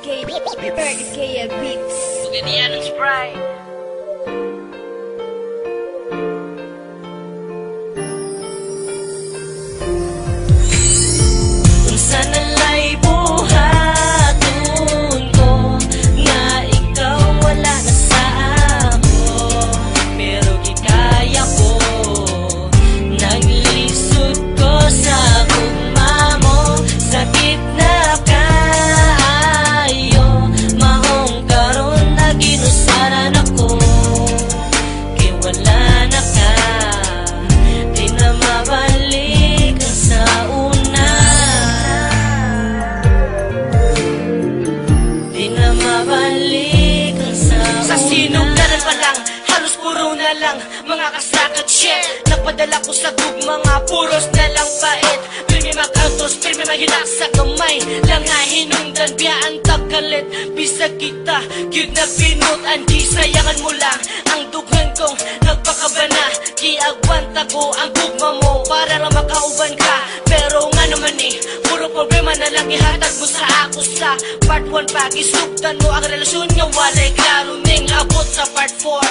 30K beats. Ganyan ang Sprite. Kung saan alay buhaton ko, nga ikaw wala na sa ako, pero gikaya ko. Naglisod ko sa gugma mo, sakit na kayo. Mahong karon na ginusaran ako, kay wala na ka, di na mabalik ang sa una. Di na mabalik ang sa una. Sa sinugdaran pa lang, halos puro na lang mga kasakat shit. Nagpadala ko sa mga puros na lang pait. Pirmi mag-autos, pirmi maghilak sa kamay. Langay hinungdan, biyaan tagkalit. Bisag kita, yun na pinutan. Di sayangan mo lang ang dughan kong nagpakabana. Giagwanta ko ang gugma mo para lang makauban ka. Pero nga naman puro problema na lang ihatag mo sa ako. Sa part 1 pa, gisugdan mo ang relasyon nga walay klaro. Ning abot sa part 4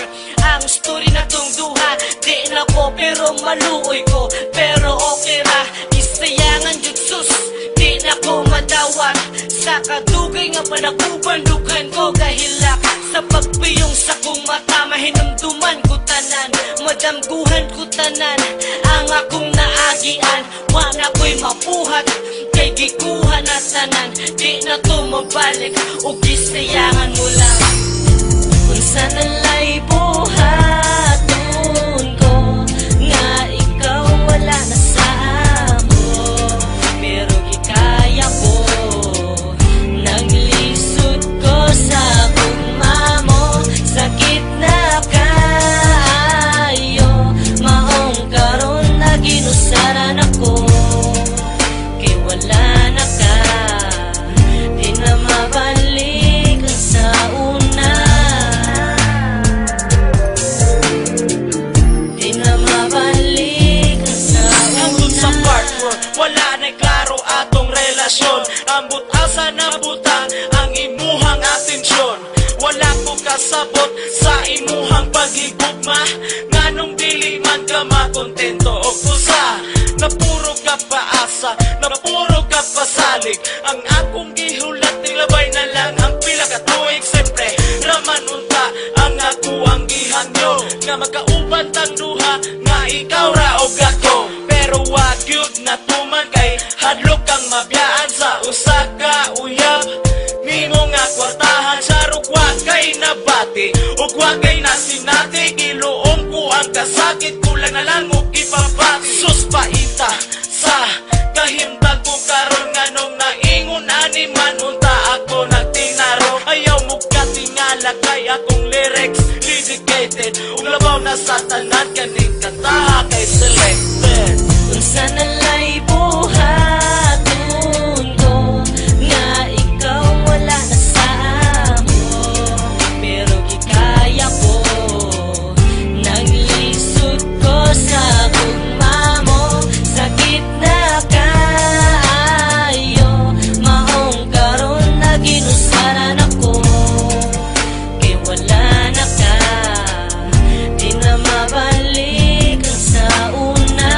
ang story na tong duha. Di na ko pero maluoy ko, pero okay ra. Isayangan jutsus, di na ko madawat. Sa kadugay nga panakuban, dughan ko kahilak. Sa pagpiyong sa kong mata, mahinumduman ko tanan, madamguhan ko tanan ang akong naagian. Wala ko'y mapuhat, kay gikuha na tanan. Di na to mabalik, o gisayangan mo lang. Kung saan alay buhaton ko, nga ikaw wala na sa ako, pero gikaya ko. Naglisod ko sa gugma mo, sakit na kayo. Mahong karon na ginusaran ako, kay wala na ka, di na mabalik ang sa una. Di na mabalik ang sa una. Hangtod sa part 4, wala na'y klaro atong relasyon. Ambot asa na butang ang imuhang atensyon. Wala ko kasabot sa imuhang paghigugma, nganong dili man ka makontento o kusa. Napuro ka paasa, napuro ka pasalig. Ang akong gihulat nilabay na lang ang pila ka tuig. Siyempre raman unta ang ako ang gihangyo, nga magkauban tang duha, nga ikaw ra og ako. Pero wag yun na tuman kay hadlok kang mabiyaan sa usa ka uyab. Nimo nga kwartahan sa rugwa kay nabati, ug wag kay nasinati. Giluom ko ang kasakit, kulang na lang mo ipabati. Sus paita sa kahimtang ko karon, nganong naingon ani man unta ako nagtinaro. Ayaw mo katingala kay akong lyrics dedicated, ug labaw na sa tanan kaning kantaha kay selected. Kung saan alay buhaton ko, nga ikaw wala na sa ako, pero gikaya ko. Naglisod ko sa gugma mo, sakit na kayo. Mahong karon na ginusaran ako, kay wala na ka, di na mabalik ang sa una.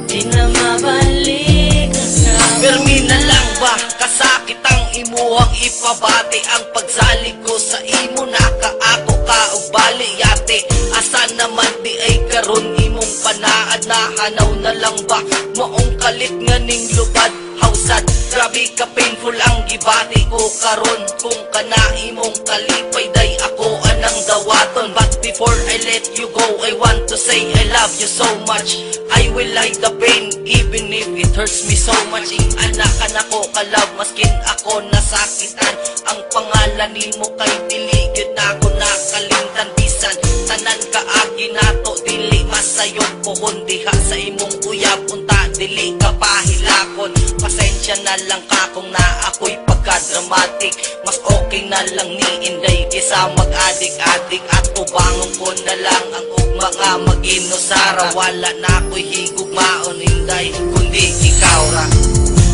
Di na mabalik ang sa una. Permi na lang ba kasakit ang imuhang ipabati? Ang pagsalig ko sa imo nakaako ka og bali yate. Asa naman di ay karon imong panaad, nahanaw na lang ba maong kalit nga ning lubad hausad? Grabe ka painful ang gibati ko karon, kung kana imong kalipay day ako anang dawaton. But before I let you go, I want to say I love you so much. I will hide the pain even if it hurts me so much. Ing-anakan ako kalab maskin ako nasakitan. Ang pangalan nimo kay dili gyud nako nakalimtan. Bisan tanan kaagi nato dili masayod ko, kundi ha sa imong uyab unta dili ka pahilakon. Pasensya na lang ka kung na ako'y pagka-dramatic. Mas okay na lang ni Inday kaysa mag-adik-adik. At ubangon ko na lang ang mga mag-inosara. Wala na ako'y higugmaon Inday, kundi ikaw ra.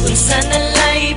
Kung Sa nalay